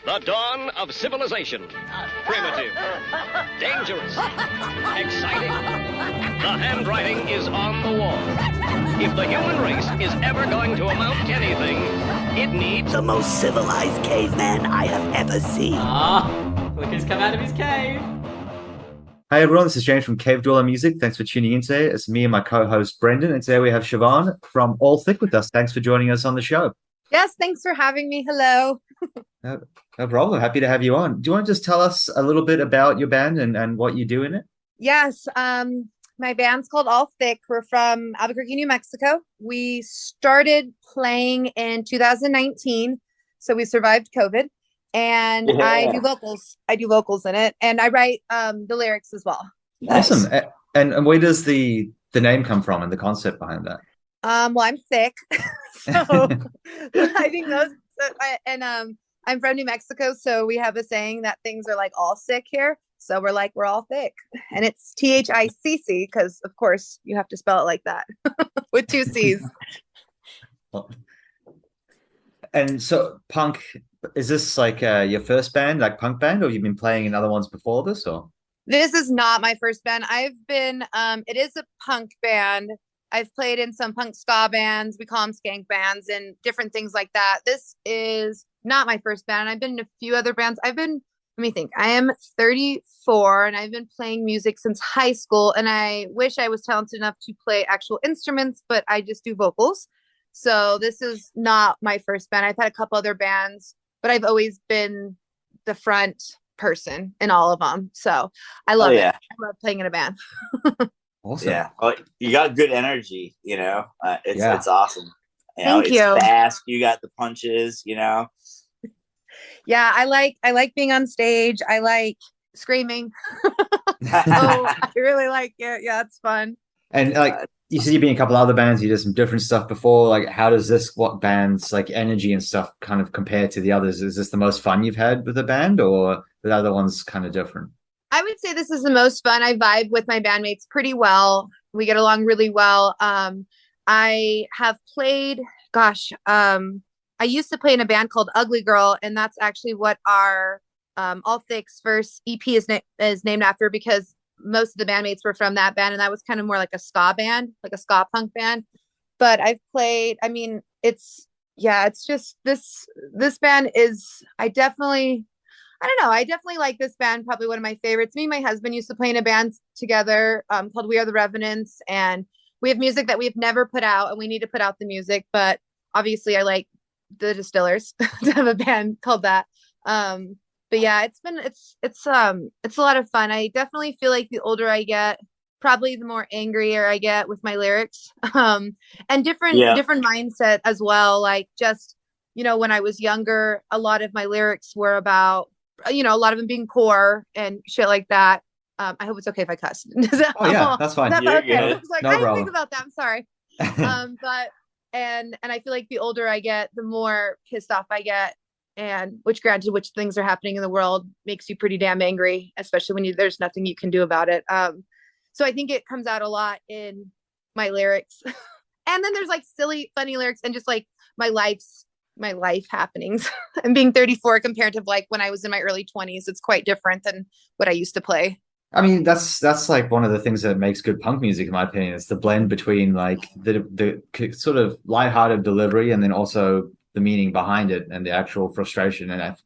The dawn of civilization. Primitive. Dangerous. Exciting. The handwriting is on the wall. If the human race is ever going to amount to anything, it needs the most civilized caveman I have ever seen. Look who's come out of his cave. Hi everyone, this is James from Cave Dweller Music. Thanks for tuning in today. It's me and my co-host Brendan, and today we have Siobhaen from All Thicc with us. Thanks for joining us on the show. Yes, thanks for having me. Hello. No problem. Happy to have you on. Do you want to just tell us a little bit about your band and what you do in it? Yes, my band's called All Thicc. We're from Albuquerque, New Mexico. We started playing in 2019, so we survived COVID. And yeah. I do vocals in it, and I write the lyrics as well. Awesome. Nice. And where does the name come from and the concept behind that? Well, I'm thick, so I think I'm from New Mexico, so we have a saying that things are like all sick here. So we're all thick, and it's THICC because of course you have to spell it like that with two C's. And so punk, is this like your first band, like punk band, or you've been playing in other ones before this, or? This is not my first band. I've been, it is a punk band. I've played in some punk ska bands. We call them skank bands and different things like that. This is not my first band. I've been in a few other bands. Let me think. I am 34 and I've been playing music since high school. And I wish I was talented enough to play actual instruments, but I just do vocals. So this is not my first band. I've had a couple other bands, but I've always been the front person in all of them. So I love it. I love playing in a band. Awesome. Yeah. Well, you got good energy, you know. It's awesome. Thank you. It's fast. You got the punches, you know. Yeah, I like being on stage. I like screaming. I really like it. Yeah, it's fun. And like you said, you've been in a couple other bands. You did some different stuff before. Like, how does what bands like energy and stuff kind of compare to the others? Is this the most fun you've had with a band, or the other one's kind of different? I would say this is the most fun. I vibe with my bandmates pretty well. We get along really well. I have played, I used to play in a band called Ugly Girl, and that's actually what our All Thicc's first EP is named after, because most of the bandmates were from that band, and that was kind of more like a ska band, like a ska punk band. But I've played, it's just this band is, I definitely like this band, probably one of my favorites. Me and my husband used to play in a band together called We Are the Revenants, and we have music that we've never put out, and we need to put out the music, but obviously I like the Distillers to have a band called that. But yeah, it's a lot of fun. I definitely feel like the older I get, probably the more angrier I get with my lyrics, and different mindset as well. Like, just, when I was younger, a lot of my lyrics were about, a lot of them being poor and shit like that. I hope it's okay if I cuss. Oh yeah, that's fine. Okay? I was like, no I didn't problem. think about that. I'm sorry. But and I feel like the older I get, the more pissed off I get, and which things are happening in the world makes you pretty damn angry, especially when there's nothing you can do about it. So I think it comes out a lot in my lyrics. And then there's like silly, funny lyrics and just like my life happenings. And being 34 compared to like when I was in my early 20s, it's quite different than what I used to play. I mean, that's like one of the things that makes good punk music, in my opinion. It's the blend between like the sort of lighthearted delivery and then also the meaning behind it and the actual frustration and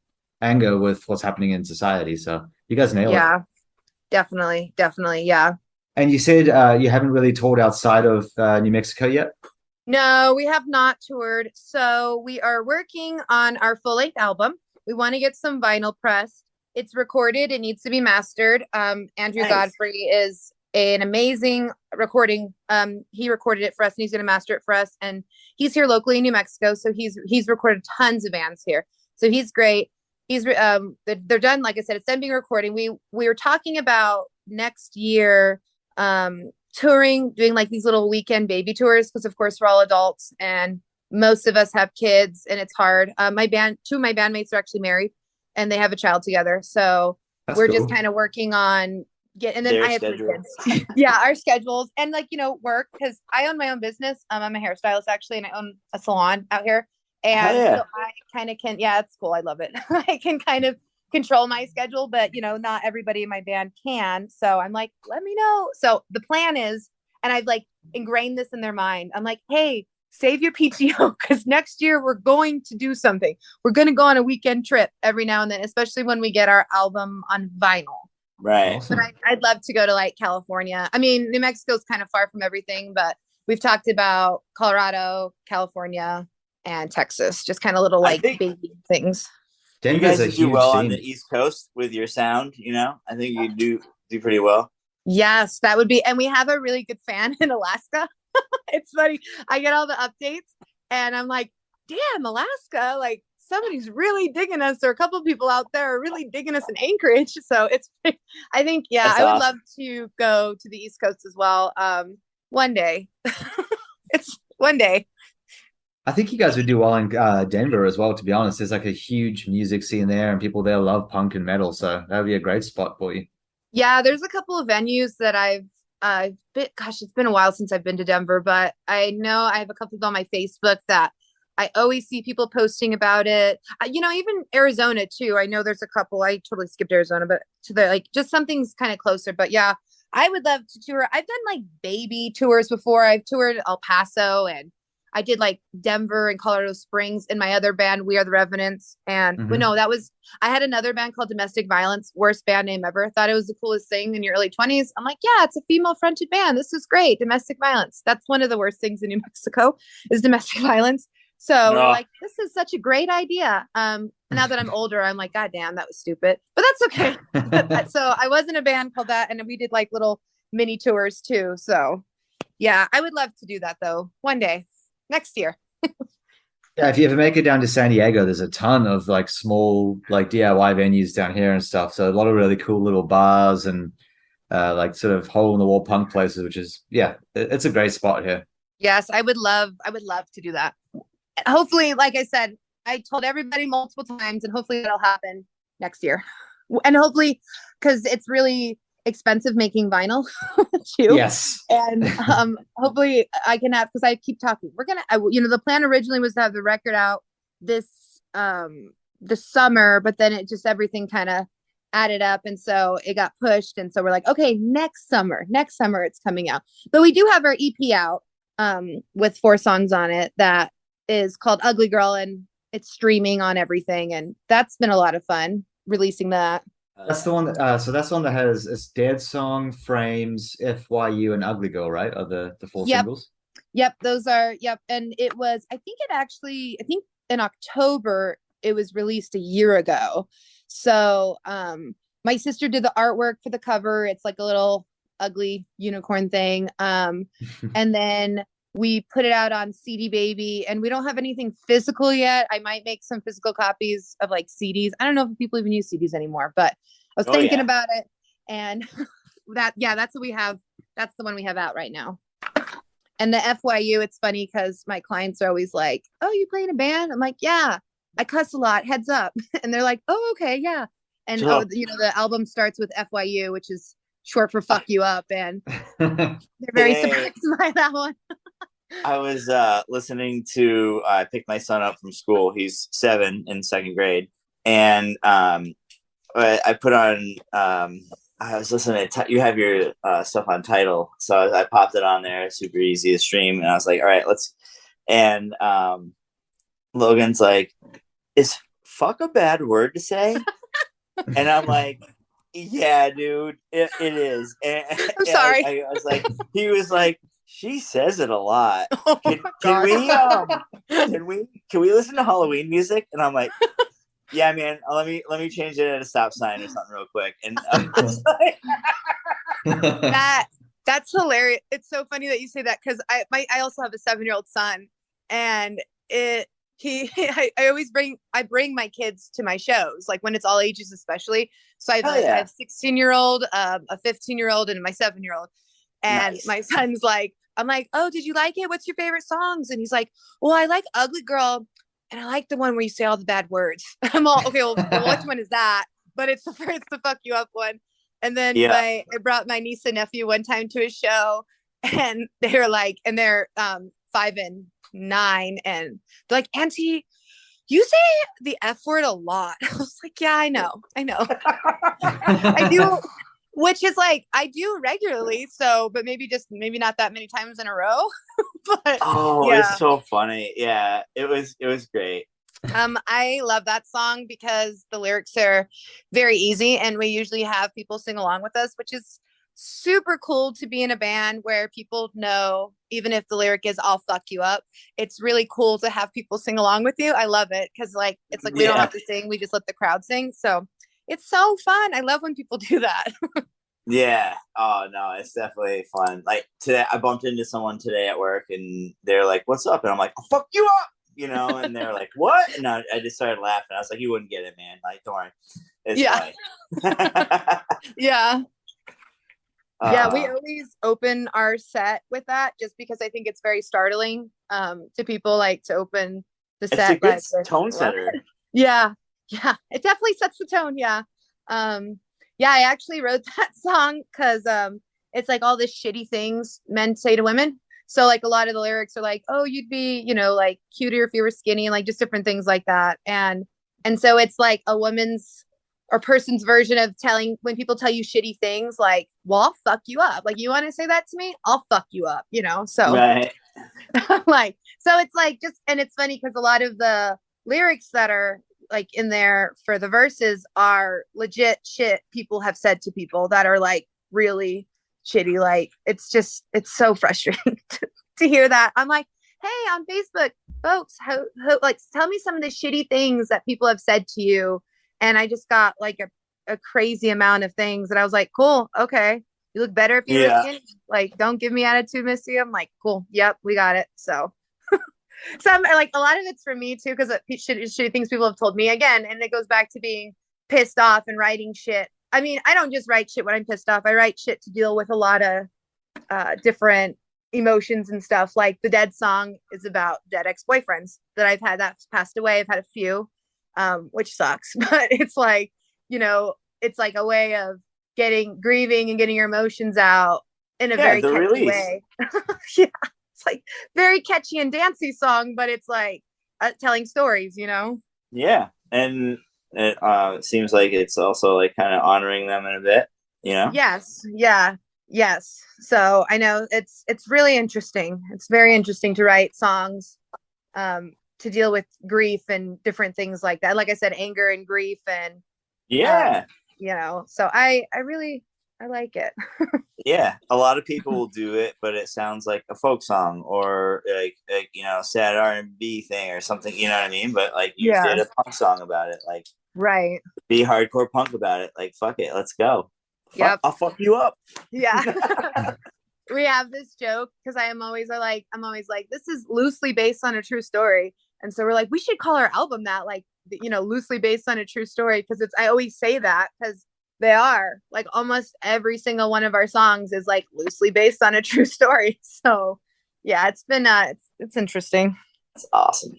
anger with what's happening in society. So you guys nailed it. Yeah, definitely. Yeah. And you said you haven't really toured outside of New Mexico yet? No, we have not toured. So we are working on our full-length album. We want to get some vinyl pressed. It's recorded. It needs to be mastered. Andrew Godfrey is an amazing recording. He recorded it for us, and he's going to master it for us. And he's here locally in New Mexico, so he's recorded tons of bands here. So he's great. They're done. Like I said, it's done being recording. We were talking about next year touring, doing like these little weekend baby tours, because of course we're all adults and most of us have kids and it's hard. Two of my bandmates are actually married and they have a child together. So that's we're cool. Just kind of working on and then Their I have 3 kids. Yeah, our schedules and like, work, because I own my own business. I'm a hairstylist actually, and I own a salon out here. And yeah. so I kind of can, yeah, it's cool. I love it. I can kind of control my schedule, but not everybody in my band can. So I'm like, let me know. So the plan is, and I've like ingrained this in their mind. I'm like, hey, save your PTO because next year we're going to do something. We're going to go on a weekend trip every now and then, especially when we get our album on vinyl. Right. Awesome. But I'd love to go to like California. I mean, New Mexico's kind of far from everything, but we've talked about Colorado, California, and Texas, just kind of little like baby things. You Denver's guys a would do huge well scene. on the East Coast with your sound. I think you do pretty well. Yes, that would be. And we have a really good fan in Alaska. It's funny. I get all the updates and I'm like, damn, Alaska, like somebody's really digging us. There are a couple of people out there are really digging us in Anchorage. So it's, I think, yeah, That's I would awesome. love to go to the East Coast as well. One day. It's one day. I think you guys would do well in Denver as well, to be honest. There's like a huge music scene there and people there love punk and metal. So that would be a great spot for you. Yeah, there's a couple of venues that I've been, gosh, it's been a while since I've been to Denver, but I know I have a couple on my Facebook that I always see people posting about it. Even Arizona too. I know there's a couple. I totally skipped Arizona, but to the like just something's kind of closer. But yeah, I would love to tour. I've done like baby tours before. I've toured El Paso and I did like Denver and Colorado Springs in my other band, We Are the Revenants. And but no, I had another band called Domestic Violence, worst band name ever. Thought it was the coolest thing in your early 20s. I'm like, yeah, it's a female fronted band. This is great. Domestic violence. That's one of the worst things in New Mexico is domestic violence. So we're like, this is such a great idea. Now that I'm older, I'm like, God damn, that was stupid, but that's okay. So I was in a band called that. And we did like little mini tours too. So yeah, I would love to do that though. One day. Next year. Yeah, if you ever make it down to San Diego, there's a ton of like small like DIY venues down here and stuff. So a lot of really cool little bars and like sort of hole in the wall punk places, which is it's a great spot here. Yes, I would love to do that. Hopefully, like I said, I told everybody multiple times, and hopefully that'll happen next year. And hopefully, because it's really expensive making vinyl too. Yes. And hopefully I can have, because I keep talking. The plan originally was to have the record out this summer, but then it just everything kind of added up, and so it got pushed. And so we're like, okay, next summer it's coming out. But we do have our EP out with 4 songs on it that is called Ugly Girl, and it's streaming on everything, and that's been a lot of fun releasing that. That's the one that so that's the one that has it's Dead Song, Frames, FYU, and Ugly Girl, right? Are the 4 singles? Yep, those are and it was I think in October it was released a year ago. So my sister did the artwork for the cover. It's like a little ugly unicorn thing. And then we put it out on CD Baby, and we don't have anything physical yet. I might make some physical copies of like CDs. I don't know if people even use CDs anymore, but I was thinking about it. And that's what we have. That's the one we have out right now. And the FYU, it's funny because my clients are always like, oh, you play in a band? I'm like, yeah, I cuss a lot, heads up. And they're like, oh, okay, yeah. And the album starts with FYU, which is short for fuck you up. And they're very surprised by that one. I was listening to I picked my son up from school. He's 7 in 2nd grade, and I put on I was listening to you have your stuff on Tidal, so I popped it on there. Super easy to stream, and I was like, all right, let's. And Logan's like, is fuck a bad word to say? And I'm like, yeah, dude, it is. And I'm sorry. I was like, he was like, she says it a lot. Oh Can we listen to Halloween music? And I'm like, yeah, man. Let me change it at a stop sign or something real quick. And I was like, that's hilarious. It's so funny that you say that because I also have a 7-year-old son, and I always bring my kids to my shows, like when it's all ages, especially. So I have 16-year-old, a 15-year-old, and my 7-year-old. And my son's like, I'm like, oh, did you like it? What's your favorite songs? And he's like, well, I like Ugly Girl, and I like the one where you say all the bad words. I'm all, okay, well which one is that? But it's the fuck you up one. And then I brought my niece and nephew one time to a show, and they're like, and they're 5 and 9, and they're like, Auntie, you say the F word a lot. I was like, yeah, I know. I do, which is like, I do regularly. So, but maybe not that many times in a row. But yeah. It's so funny. Yeah, it was great. I love that song because the lyrics are very easy, and we usually have people sing along with us, which is super cool to be in a band where people know, even if the lyric is "I'll fuck you up," it's really cool to have people sing along with you. I love it because like it's like we don't have to sing, we just let the crowd sing. So it's so fun. I love when people do that. Yeah. Oh no, it's definitely fun. Like today, I bumped into someone today at work, and they're like, "What's up?" And I'm like, "I'll fuck you up," and they're like, "What?" And I just started laughing. I was like, "You wouldn't get it, man. Like, don't worry, it's fine." Yeah. Yeah, we always open our set with that just because I think it's very startling to people, like to open the set. It's a good tone setter. Yeah, it definitely sets the tone. Yeah, I actually wrote that song because it's like all the shitty things men say to women. So like a lot of the lyrics are like, "Oh, you'd be, like cuter if you were skinny," and like just different things like that. And so it's like a woman's or person's version of when people tell you shitty things, like, "Well, I'll fuck you up." Like, you want to say that to me? I'll fuck you up, So right. like, so it's like and it's funny because a lot of the lyrics that are like in there for the verses are legit shit people have said to people that are like really shitty. Like, it's so frustrating to hear that. I'm like, hey, on Facebook, folks, like, tell me some of the shitty things that people have said to you. And I just got like a crazy amount of things. And I was like, cool. Okay. You look better if you're skinny. Like, don't give me attitude, Missy. I'm like, cool. Yep. We got it. So, I'm like, a lot of it's for me too. Cause shitty things people have told me again. And it goes back to being pissed off and writing shit. I mean, I don't just write shit when I'm pissed off. I write shit to deal with a lot of different emotions and stuff. Like the Dead song is about dead ex-boyfriends that I've had that's passed away. I've had a few. Which sucks, but it's like, it's like a way of grieving and getting your emotions out in a very catchy way. Yeah, it's like very catchy and dancey song, but it's like telling stories, Yeah, and it seems like it's also like kind of honoring them in a bit, Yes. So I know it's really interesting. It's very interesting to write songs to deal with grief and different things like that. Like I said, anger and grief and so I like it. Yeah, a lot of people will do it, but it sounds like a folk song or like sad R&B thing or something, you know what I mean? But like you did a punk song about it, like right, be hardcore punk about it, like fuck it, let's go. Yep. I'll fuck you up. Yeah. We have this joke because I'm always like, this is loosely based on a true story. And so we're like, we should call our album that, like, loosely based on a true story. Cause I always say that because they are like almost every single one of our songs is like loosely based on a true story. So yeah, it's been, it's interesting. It's awesome.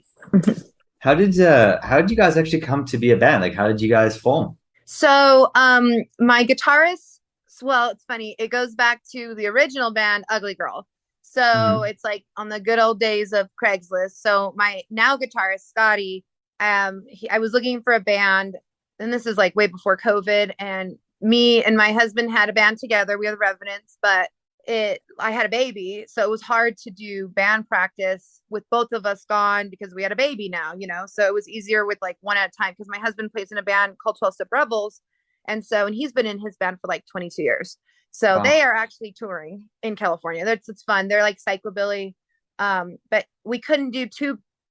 How did you guys actually come to be a band? Like, how did you guys form? So, my guitarist, well, it's funny. It goes back to the original band, Ugly Girl. So it's like on the good old days of Craigslist. So my now guitarist, Scotty, I was looking for a band, and this is like way before COVID, and me and my husband had a band together. We were the Revenants, but I had a baby. So it was hard to do band practice with both of us gone because we had a baby now, so it was easier with like one at a time because my husband plays in a band called 12 Step Rebels. And he's been in his band for like 22 years. So They are actually touring in California. It's fun. They're like psychobilly. But we couldn't do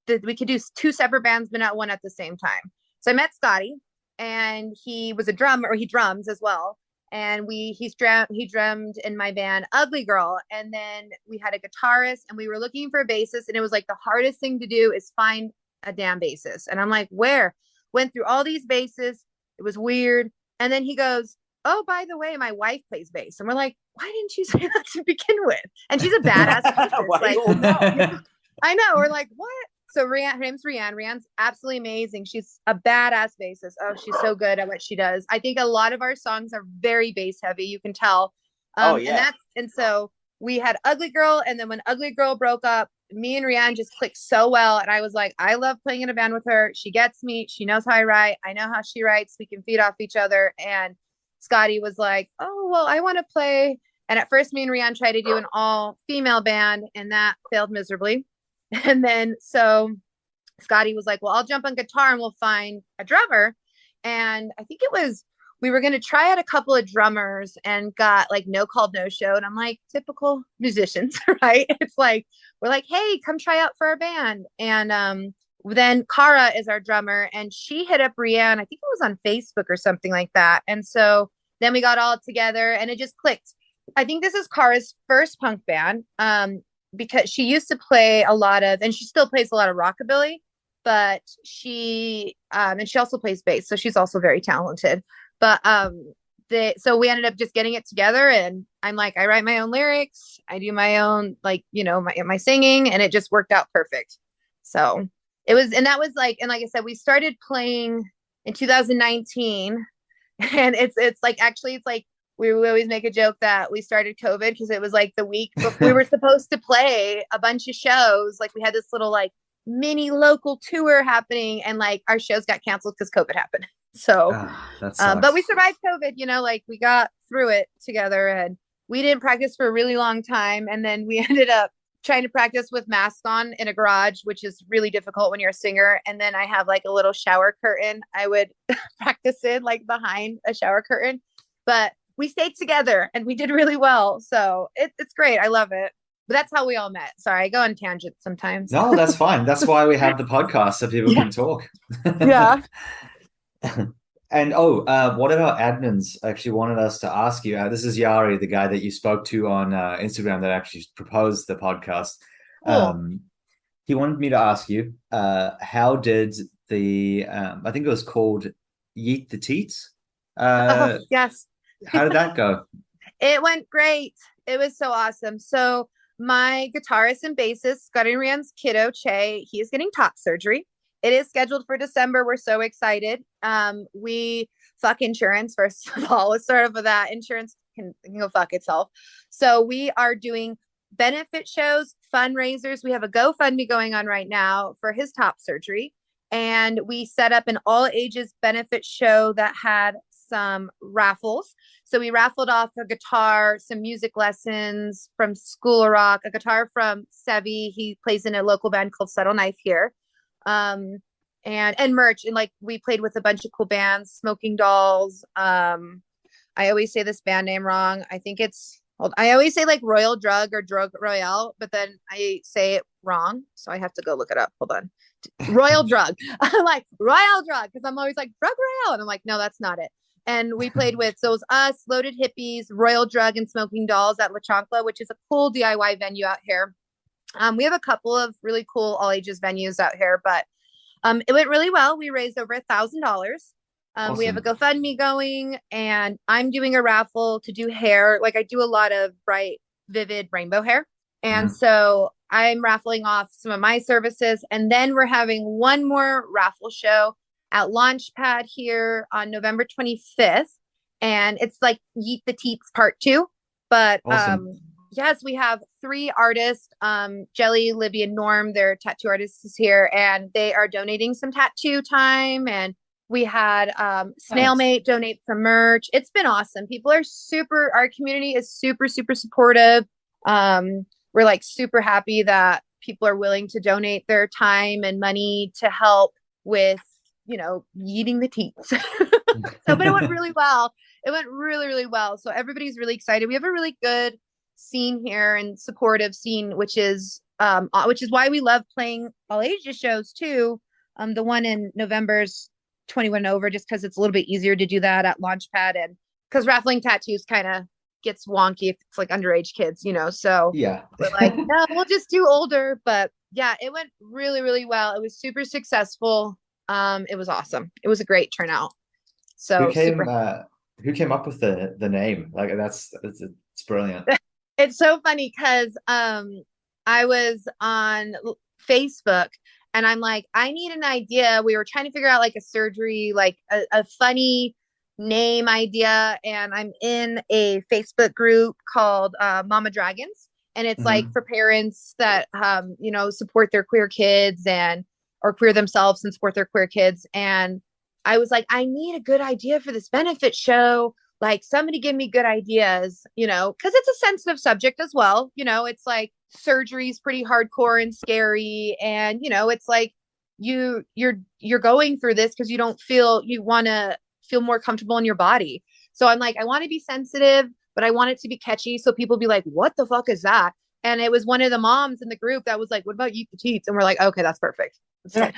we could do two separate bands, but not one at the same time. So I met Scotty, and he was a drummer, or he drums as well. And he drummed in my band Ugly Girl. And then we had a guitarist, and we were looking for a bassist. And it was like the hardest thing to do is find a damn bassist. And I'm like, where? Went through all these bassists. It was weird. And then he goes, oh, by the way, my wife plays bass. And we're like, why didn't you say that to begin with? And she's a badass bassist. I know. We're like, what? So her name's Rianne. Rianne's absolutely amazing. She's a badass bassist. Oh, she's so good at what she does. I think a lot of our songs are very bass heavy. You can tell. And so we had Ugly Girl. And then when Ugly Girl broke up, me and Rianne just clicked so well. And I was like, I love playing in a band with her. She gets me. She knows how I write. I know how she writes. We can feed off each other. And Scotty was like, oh, well, I want to play. And at first, me and Rianne tried to do an all female band, and that failed miserably. And then so Scotty was like, well, I'll jump on guitar and we'll find a drummer. And I think we were going to try out a couple of drummers and got like no call, no show. And I'm like, typical musicians, right? It's like, we're like, hey, come try out for our band. And then Cara is our drummer, and she hit up Rianne. I think it was on Facebook or something like that. And so then we got all together and it just clicked. I think this is Cara's first punk band, because she used to play a lot of, and she still plays a lot of rockabilly, but and she also plays bass. So she's also very talented. But so we ended up just getting it together, and I'm like, I write my own lyrics. I do my own, like, my singing, and it just worked out perfect. So it was, and that was like, and like I said, we started playing in 2019, and it's like, actually, it's like, we always make a joke that we started COVID because it was like the week before we were supposed to play a bunch of shows. Like we had this little like mini local tour happening, and like our shows got canceled because COVID happened. So, but we survived COVID, like we got through it together, and we didn't practice for a really long time. And then we ended up trying to practice with masks on in a garage, which is really difficult when you're a singer. And then I have like a little shower curtain. I would practice it like behind a shower curtain, but we stayed together and we did really well. So it's great. I love it. But that's how we all met. Sorry, I go on tangents sometimes. No, that's fine. That's why we have the podcast, so people can talk. Yeah. And one of our admins actually wanted us to ask you. This is Yari, the guy that you spoke to on Instagram that actually proposed the podcast. Cool. He wanted me to ask you, how did the I think it was called Yeet the Teats? Yes. How did that go? It went great. It was so awesome. So my guitarist and bassist, Scotty and Rianne's kiddo, Che, he is getting top surgery. It is scheduled for December. We're so excited. We fuck insurance, first of all. Let's start off with that. Insurance can go fuck itself. So we are doing benefit shows, fundraisers. We have a GoFundMe going on right now for his top surgery. And we set up an all ages benefit show that had some raffles. So we raffled off a guitar, some music lessons from School of Rock, a guitar from Sevi. He plays in a local band called Subtle Knife here. And merch. And like we played with a bunch of cool bands, Smoking Dolls. I always say this band name wrong. I always say like Royal Drug or Drug Royale, but then I say it wrong. So I have to go look it up. Hold on. Royal Drug. I'm like Royal Drug because I'm always like Drug Royale. And I'm like, no, that's not it. And we played with, so it was us, Loaded Hippies, Royal Drug, and Smoking Dolls at La Chancla, which is a cool DIY venue out here. We have a couple of really cool all ages venues out here, but it went really well. We raised over $1,000. Awesome. We have a GoFundMe going, and I'm doing a raffle to do hair. Like I do a lot of bright, vivid rainbow hair. And so I'm raffling off some of my services. And then we're having one more raffle show at Launchpad here on November 25th. And it's like Yeet the Teats Part 2. But awesome. yes, we have 3 artists, Jelly, Libby, and Norm. They're tattoo artists here, and they are donating some tattoo time. And we had Snailmate donate some merch. It's been awesome. People are our community is super, super supportive. We're like super happy that people are willing to donate their time and money to help with, yeeting the teats. But it went really well. It went really, really well. So everybody's really excited. We have a really good scene here and supportive scene, which is why we love playing all ages shows too. The one in November's 21 over, just because it's a little bit easier to do that at Launchpad, and because raffling tattoos kind of gets wonky if it's like underage kids, so yeah, we're like, no, we'll just do older. But yeah, it went really, really well. It was super successful. It was awesome. It was a great turnout. So who came up with the name? Like it's brilliant. It's so funny because I was on Facebook and I'm like, I need an idea. We were trying to figure out like a surgery, like a funny name idea. And I'm in a Facebook group called Mama Dragons. And it's Mhm. like for parents that, you know, support their queer kids or queer themselves and support their queer kids. And I was like, I need a good idea for this benefit show. Like somebody give me good ideas, you know, because it's a sensitive subject as well. You know, it's like surgery is pretty hardcore and scary. And, you know, it's like you're going through this because you want to feel more comfortable in your body. So I'm like, I want to be sensitive, but I want it to be catchy. So people be like, what the fuck is that? And it was one of the moms in the group that was like, what about Yeet Petites? And we're like, okay, that's perfect.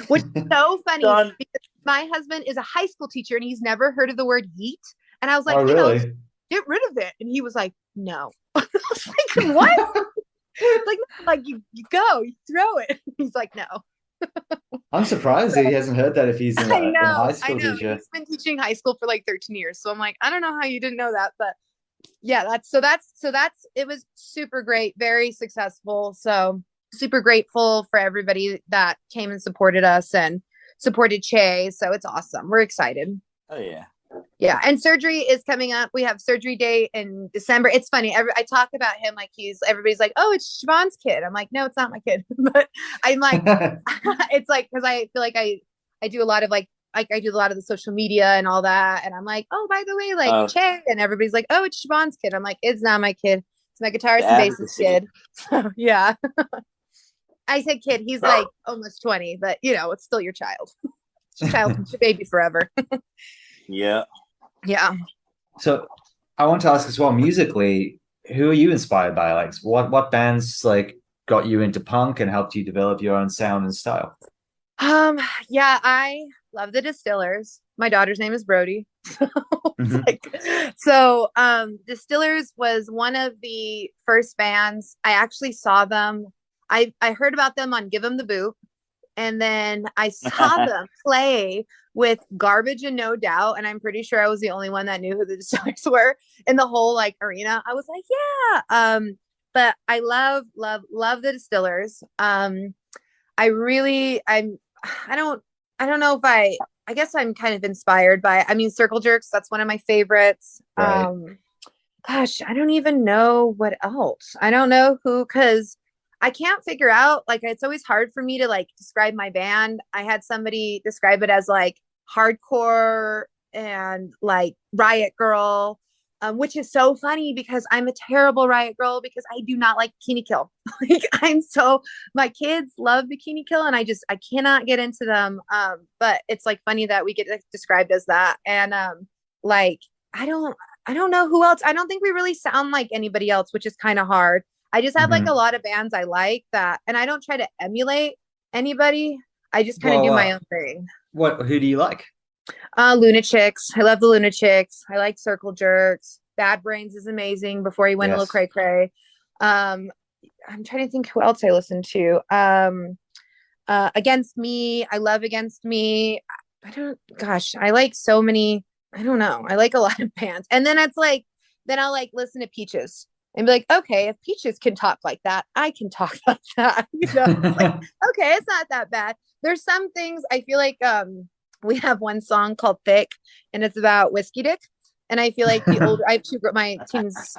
Which is so funny Done. because my husband is a high school teacher and he's never heard of the word yeet. And I was like, Oh, you know, really? get rid of it. And he was like, no. I was like, what? like you go, you throw it. He's like, no. I'm surprised that he hasn't heard that if he's in I a high know. school teacher. He's been teaching high school for like 13 years. So I'm like, I don't know how you didn't know that, but yeah, it was super great, very successful. So super grateful for everybody that came and supported us and supported Che. So it's awesome. We're excited. Oh yeah. Yeah. And surgery is coming up. We have surgery day in December. It's funny. I talk about him like everybody's like, oh, it's Siobhaen's kid. I'm like, no, it's not my kid. But I'm like, it's like, because I feel like I do a lot of like I do a lot of the social media and all that. And I'm like, oh, by the way, like Che. And everybody's like, oh, it's Siobhaen's kid. I'm like, it's not my kid. It's my guitarist and bassist kid. So yeah. I said kid. He's like almost 20, but you know, it's still your child. It's your child, it's your baby forever. Yeah. Yeah. So I want to ask as well, musically, who are you inspired by? Like what bands like got you into punk and helped you develop your own sound and style? Yeah, I love the Distillers. My daughter's name is Brody. So Distillers was one of the first bands. I actually saw them. I heard about them on Give 'Em the Boot. And then I saw them play with Garbage and No Doubt. And I'm pretty sure I was the only one that knew who the Distillers were in the whole like arena. I was like, yeah. But I love the Distillers. I don't know if I guess I'm kind of inspired by, Circle Jerks. That's one of my favorites. Right. Gosh, I don't even know what else. I don't know who, because I can't figure out, like, it's always hard for me to like describe my band. I had somebody describe it as like hardcore and like Riot Girl, which is so funny because I'm a terrible Riot Girl because I do not like Bikini Kill. Like my kids love Bikini Kill and I cannot get into them. But it's like funny that we get described as that. And like, I don't know who else. I don't think we really sound like anybody else, which is kind of hard. I just have like a lot of bands I like that, and I don't try to emulate anybody. I just kind of do my own thing. Who do you like? Lunatics. I love the Lunatics. I like Circle Jerks. Bad Brains is amazing before he went a little cray cray. I'm trying to think who else I listen to. Against Me. I love Against Me. I like so many. I don't know. I like a lot of bands. And then I'll like listen to Peaches and be like, okay, if Peaches can talk like that, I can talk like that. You know, it's like, okay, it's not that bad. There's some things I feel like we have one song called Thick and it's about whiskey dick. And I feel like I have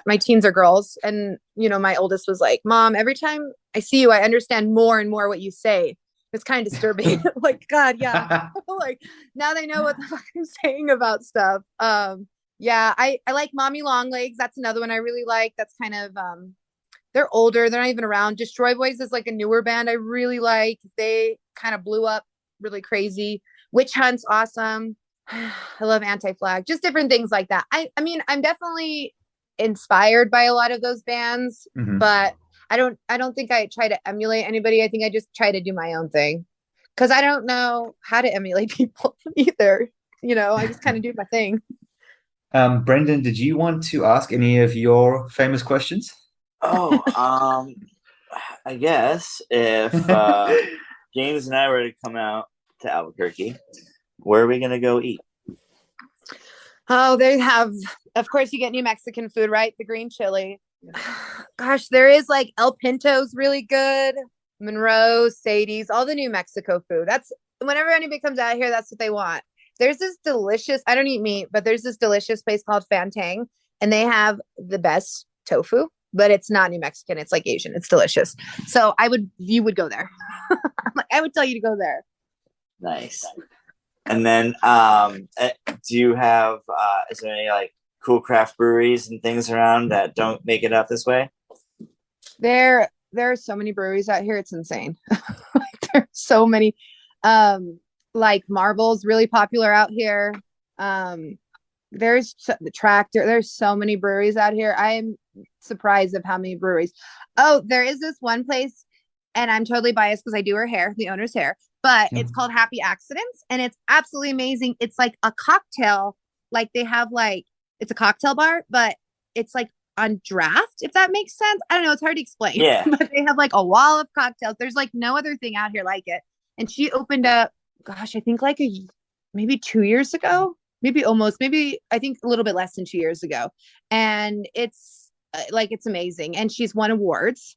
my teens are girls. And, you know, my oldest was like, Mom, every time I see you, I understand more and more what you say. It's kind of disturbing. Like, God, yeah. Like now they know what the fuck I'm saying about stuff. Yeah, I like Mommy Longlegs. That's another one I really like. That's kind of they're older, they're not even around. Destroy Boys is like a newer band I really like. They kind of blew up really crazy. Witch Hunt's awesome. I love Anti-Flag. Just different things like that. I mean, I'm definitely inspired by a lot of those bands, but I don't think I try to emulate anybody. I think I just try to do my own thing because I don't know how to emulate people either. You know, I just kind of do my thing. Brendan, did you want to ask any of your famous questions? I guess if James and I were to come out to Albuquerque, where are we gonna go eat? Oh, they have, of course, you get New Mexican food, right? The green chili. Gosh, there is like El Pinto's really good. Monroe, Sadie's, all the New Mexico food. That's whenever anybody comes out here, that's what they want. There's this delicious, I don't eat meat, but there's this delicious place called Fantang, and they have the best tofu, but it's not New Mexican. It's like Asian. It's delicious. So you would go there. I would tell you to go there. Nice. And then, do you have, is there any like cool craft breweries and things around that don't make it up this way? There are so many breweries out here. It's insane. There's so many, like Marvel's really popular out here. There's the Tractor. There's so many breweries out here. I am surprised of how many breweries. Oh, there is this one place, and I'm totally biased because I do her hair, the owner's hair, but it's called Happy Accidents, and it's absolutely amazing. It's like a cocktail, like they have like, it's a cocktail bar, but it's like on draft, if that makes sense. I don't know. It's hard to explain. Yeah. But they have like a wall of cocktails. There's like no other thing out here like it. And she opened up, gosh, I think like maybe 2 years ago, maybe I think a little bit less than 2 years ago. And it's it's amazing. And she's won awards.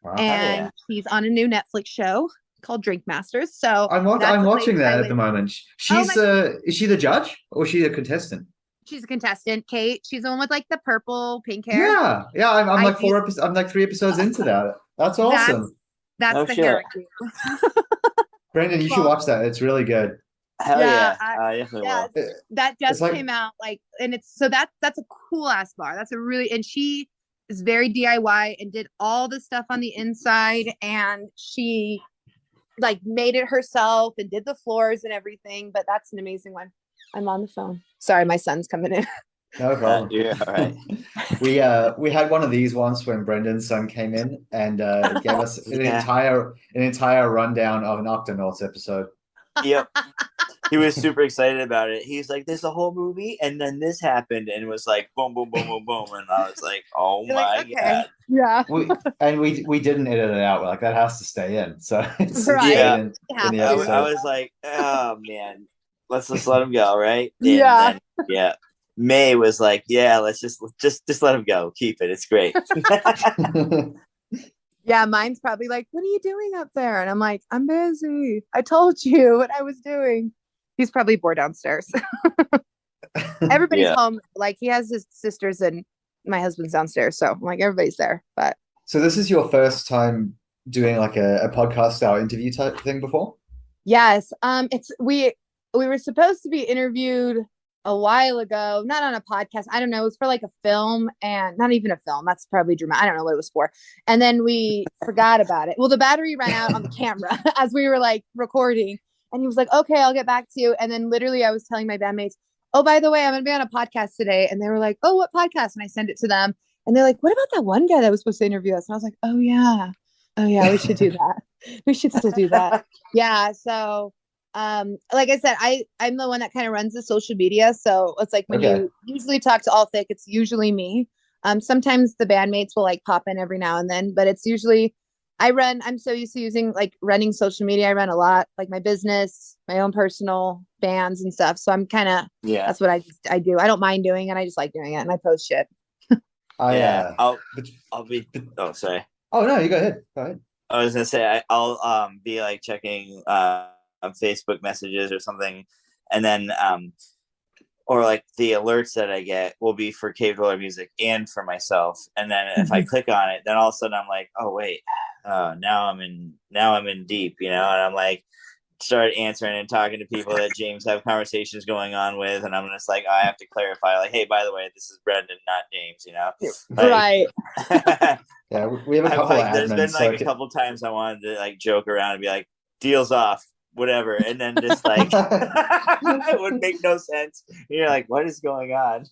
Wow. And she's on a new Netflix show called Drink Masters. So I'm watching that at the moment. She's is she the judge or is she a contestant? She's a contestant. Kate, she's the one with like the purple pink hair. Yeah. I'm like 3 episodes into that. That's awesome. That's the hair. Brendan, you should watch that. It's really good. Hell yeah. I definitely will. That just came out and it's that's a cool ass bar. That's a really, and she is very DIY and did all the stuff on the inside, and she like made it herself and did the floors and everything. But that's an amazing one. I'm on the phone. Sorry, my son's coming in. No problem. Yeah, all right. We had one of these once when Brendan's son came in and gave us an entire rundown of an Octonauts episode. Yep. He was super excited about it. He's like, "There's a whole movie, and then this happened," and it was like, boom, boom, boom, boom, boom, and I was like, "Oh my god!" Yeah. We didn't edit it out. Like that has to stay in. So it's right. in the I episode. was like, "Oh man, let's just let him go, right?" And yeah. Then, May was like, "Yeah, let's just let him go. Keep it. It's great." Yeah, mine's probably like, "What are you doing up there?" And I'm like, "I'm busy. I told you what I was doing." He's probably bored downstairs. Everybody's home. Like he has his sisters and my husband's downstairs. So I'm like, everybody's there. But so this is your first time doing like a podcast style interview type thing before? Yes. We were supposed to be interviewed a while ago, not on a podcast. I don't know. It was for like a film, and not even a film. That's probably dramatic. I don't know what it was for. And then we forgot about it. Well, the battery ran out on the camera as we were like recording. And he was like, "Okay, I'll get back to you." And then literally I was telling my bandmates, "Oh, by the way, I'm going to be on a podcast today." And they were like, "Oh, what podcast?" And I sent it to them. And they're like, "What about that one guy that was supposed to interview us?" And I was like, "Oh yeah, we should do that. We should still do that." Yeah. So, like I said, I'm the one that kind of runs the social media. So it's like when you usually talk to All Thicc, it's usually me. Sometimes the bandmates will like pop in every now and then, but it's usually I'm so used to using like running social media. I run a lot, like my business, my own personal bands and stuff. So I'm kind of, that's what I do. I don't mind doing it. I just like doing it, and I post shit. I'll be, sorry. Oh no, you go ahead. I was going to say, I'll be like checking on Facebook messages or something. And then, or like the alerts that I get will be for Cave Dweller Music and for myself. And then if I click on it, then all of a sudden I'm like, "Oh wait, now I'm in deep," and I'm like, start answering and talking to people that James have conversations going on with. And I'm just like, I have to clarify, like, "Hey, by the way, this is Brendan, not James," like, right. Yeah. We have a couple of there's admins, been like a couple times I wanted to like joke around and be like, "Deals off," whatever, and then just like it would make no sense. You're like, what is going on?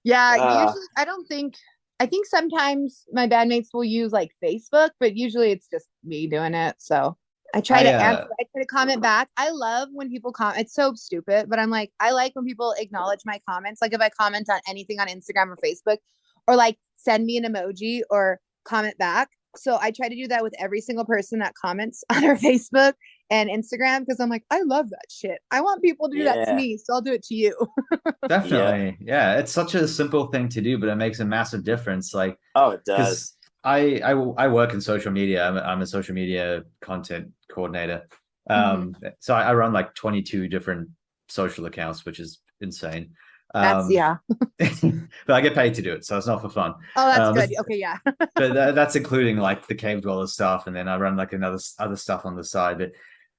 Usually I think sometimes my bandmates will use like Facebook, but usually it's just me doing it. So I try to answer. I try to comment back. I love when people comment. It's so stupid, but I'm like, I like when people acknowledge my comments. Like if I comment on anything on Instagram or Facebook, or like send me an emoji or comment back. So I try to do that with every single person that comments on our Facebook and Instagram, because I'm like, I love that shit. I want people to do that to me, so I'll do it to you. Definitely. Yeah. It's such a simple thing to do, but it makes a massive difference. Like, oh, it does. I work in social media. I'm a social media content coordinator. So I run like 22 different social accounts, which is insane. That's yeah. But I get paid to do it, so it's not for fun. Oh, that's good. Okay, yeah. But that's including like the cave dweller stuff, and then I run like other stuff on the side. But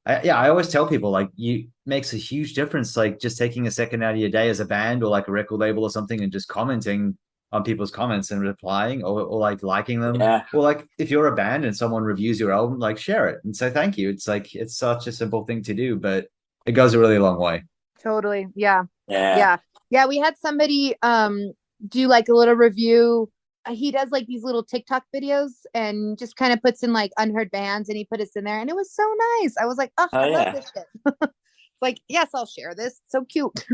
I always tell people like you makes a huge difference, like just taking a second out of your day as a band or like a record label or something, and just commenting on people's comments and replying or like liking them. Yeah. Or like if you're a band and someone reviews your album, like share it and say thank you. It's like it's such a simple thing to do, but it goes a really long way. Totally. Yeah. Yeah. Yeah. Yeah. We had somebody do like a little review. He does like these little TikTok videos and just kind of puts in like unheard bands, and he put us in there, and it was so nice. I was like, oh, I love this shit. It's like, yes, I'll share this. So cute.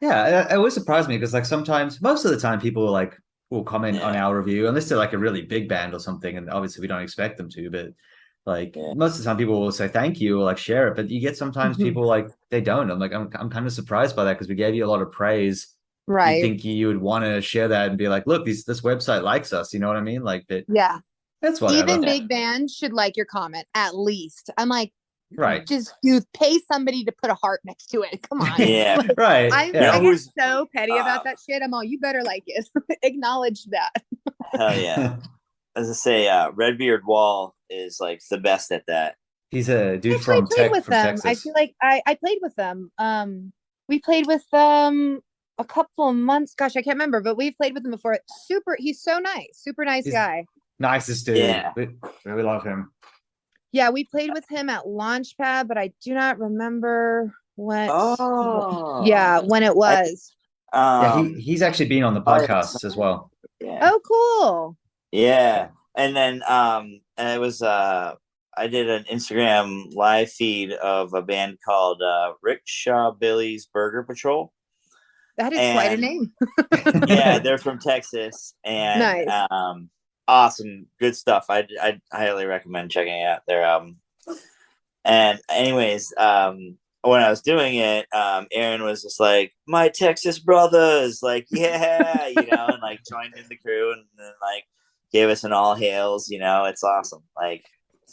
Yeah, it always surprised me because like sometimes, most of the time, people like will comment on our review unless they're like a really big band or something, and obviously we don't expect them to. But like most of the time, people will say thank you or like share it. But you get sometimes people like they don't. I'm like I'm kind of surprised by that because we gave you a lot of praise. Right. You think you would want to share that and be like, look, this website likes us. You know what I mean? Like that. Yeah. That's whatever. Even big bands should like your comment at least. I'm like, right. Just you pay somebody to put a heart next to it. Come on. Yeah. Right. I get so petty about that shit. I'm all, you better like it. Acknowledge that. Hell yeah. As I say, Redbeard Wall is like the best at that. He's a dude Actually, from Texas. I feel like I played with them. We played with them a couple of months. Gosh, I can't remember, but we played with him before. He's so nice. Super nice guy. Nicest dude. Yeah. We love him. Yeah, we played with him at Launchpad, but I do not remember when it was. He's actually been on the podcast as well. Yeah. Oh, cool. Yeah. And then it was I did an Instagram live feed of a band called Rickshaw Billy's Burger Patrol. That is quite a name. Yeah, they're from Texas, and nice. Awesome, good stuff. I highly recommend checking it out. Their and anyways, when I was doing it, Aaron was just like, "My Texas brothers," like, yeah, and like joined in the crew and then like gave us an all hails. It's awesome. Like.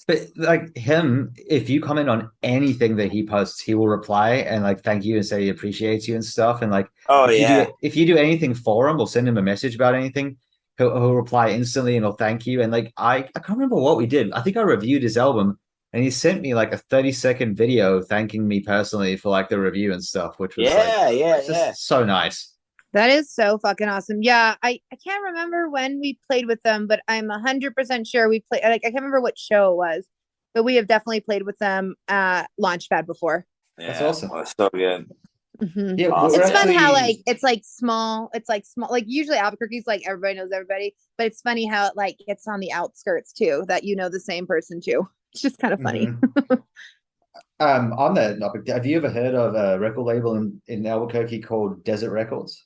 But like him, if you comment on anything that he posts, he will reply and like thank you and say he appreciates you and stuff. And like, if you do anything for him or send him a message about anything, he'll reply instantly and he'll thank you. And like, I can't remember what we did. I think I reviewed his album and he sent me like a 30-second video thanking me personally for like the review and stuff, which was just so nice. That is so fucking awesome. Yeah, I can't remember when we played with them, but I'm 100% sure we played. Like, I can't remember what show it was, but we have definitely played with them at Launchpad before. Yeah, that's awesome. Well, so good. Mm-hmm. Yeah, awesome. It's fun how like it's like small. It's like small. Like usually Albuquerque's like everybody knows everybody, but it's funny how it like it's on the outskirts too, that the same person too. It's just kind of funny. Mm-hmm. On that topic, have you ever heard of a record label in Albuquerque called Desert Records?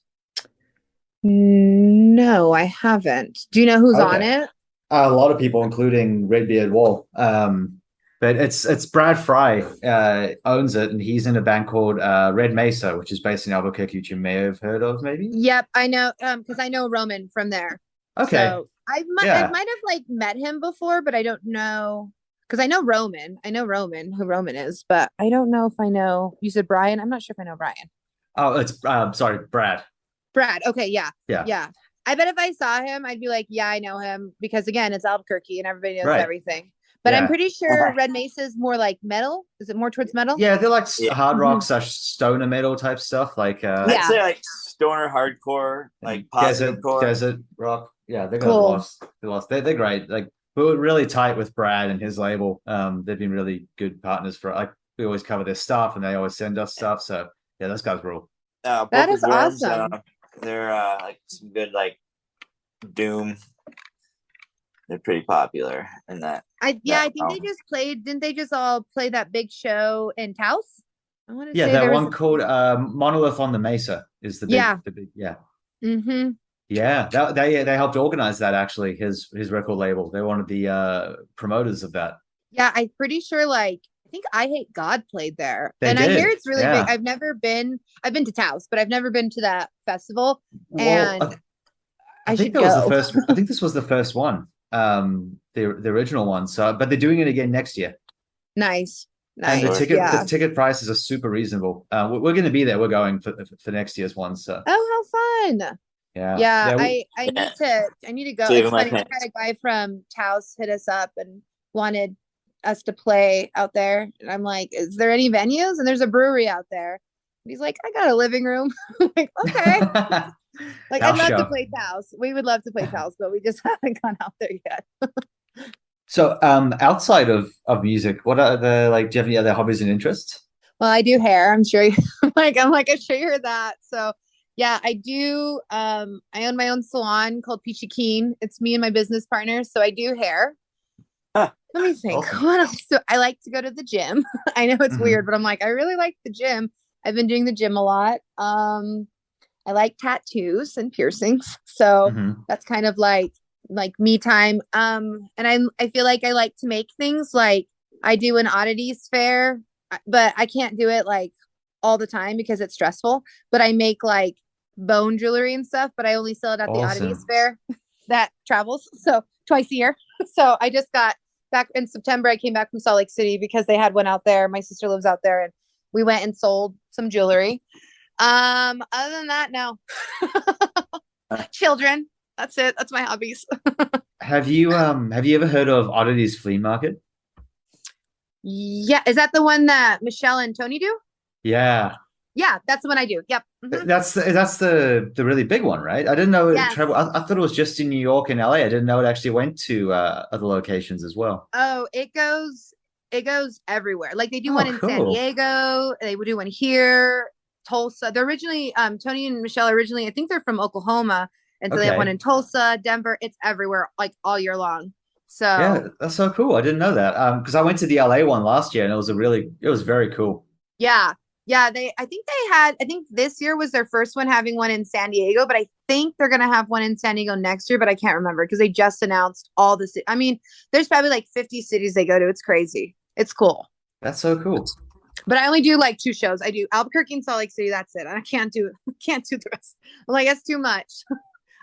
No, I haven't. Do you know who's on it? A lot of people, including Redbeard Wall. But it's Brad Fry owns it, and he's in a band called Red Mesa, which is based in Albuquerque, which you may have heard of, maybe. Yep, I know, because I know Roman from there. Okay, so I might have like met him before, but I don't know because I know Roman. I know Roman, who Roman is, but I don't know if I know. You said Brian. I'm not sure if I know Brian. Oh, it's sorry, Brad. Brad. Okay, yeah. Yeah. I bet if I saw him, I'd be like, yeah, I know him because again, it's Albuquerque and everybody knows everything. But I'm pretty sure Red Mesa is more like metal. Is it more towards metal? Yeah, they're like hard rock / stoner metal type stuff. Like I'd say like stoner hardcore, like desert rock. Yeah, they got lost. They're great. Like we were really tight with Brad and his label. They've been really good partners for. Like we always cover their stuff and they always send us stuff. So yeah, those guys rule. That is awesome. They're like some good like doom. They're pretty popular in that. I think they just played. Didn't they just all play that big show in Taos? I want to say that one called Monolith on the Mesa is the big Mm-hmm. Yeah, they helped organize that actually. His record label. They're one of the promoters of that. Yeah, I'm pretty sure. Like I think I Hate God played there, I hear it's really big. I've never been. I've been to Taos, but I've never been to that festival. And I think that was the first. I think this was the first one. The original one. So, but they're doing it again next year. Nice. And Nice. the ticket prices are super reasonable. We're going to be there. We're going for next year's one. So Oh, how fun. yeah, Yeah, we- I need to go. Saving It's my funny. We pants. had a guy from Taos hit us up and wanted us to play out there. And I'm like, is there any venues? And there's a brewery out there. And he's like, I got a living room. I'm like, okay. Like, I'll I'd love to show. play Taos. We would love to play Taos, but we just haven't gone out there yet. So, outside of music, what are the like? Do you have any other hobbies and interests? Well, I do hair. I'm sure you I'm sure you heard that. So yeah, I do. I own my own salon called Peachy Keen. It's me and my business partner. So I do hair. Huh. Let me think. Awesome. What else? So I like to go to the gym. I know it's Mhm. weird, but I'm like, I really like the gym. I've been doing the gym a lot. I like tattoos and piercings. So Mhm. that's kind of like me time. And I feel like I like to make things. Like I do an oddities fair, but I can't do it like all the time because it's stressful. But I make like bone jewelry and stuff, but I only sell it at the oddities Awesome. fair that travels. So twice a year. So I just got back in September. I came back from Salt Lake City because they had one out there. My sister lives out there, and we went and sold some jewelry. Other than that, no. Children. That's it. That's my hobbies. Have you ever heard of Oddities Flea Market? Yeah. Is that the one that Michelle and Tony do? Yeah, Yeah, that's the one I do. Yep. Mhm. that's the really big one, right? I didn't know it Yes. travel. I thought it was just in New York and LA. I didn't know it actually went to other locations as well. Oh, it goes everywhere. Like they do Oh, one in San cool. Diego. They would do one here, Tulsa. They're originally Tony and Michelle originally, I think they're from Oklahoma. And so they have Okay. one in Tulsa, Denver. It's everywhere, like all year long. So Yeah, that's so cool. I didn't know that. Because I went to the LA one last year and it was very cool. yeah. Yeah, I think this year was their first one having one in San Diego, but I think they're gonna have one in San Diego next year, but I can't remember because they just announced all the I mean, there's probably like 50 cities they go to. It's crazy. It's cool. That's so cool. But I only do like 2 shows. I do Albuquerque and Salt Lake City. That's it. I can't do the rest. I'm like, that's too much.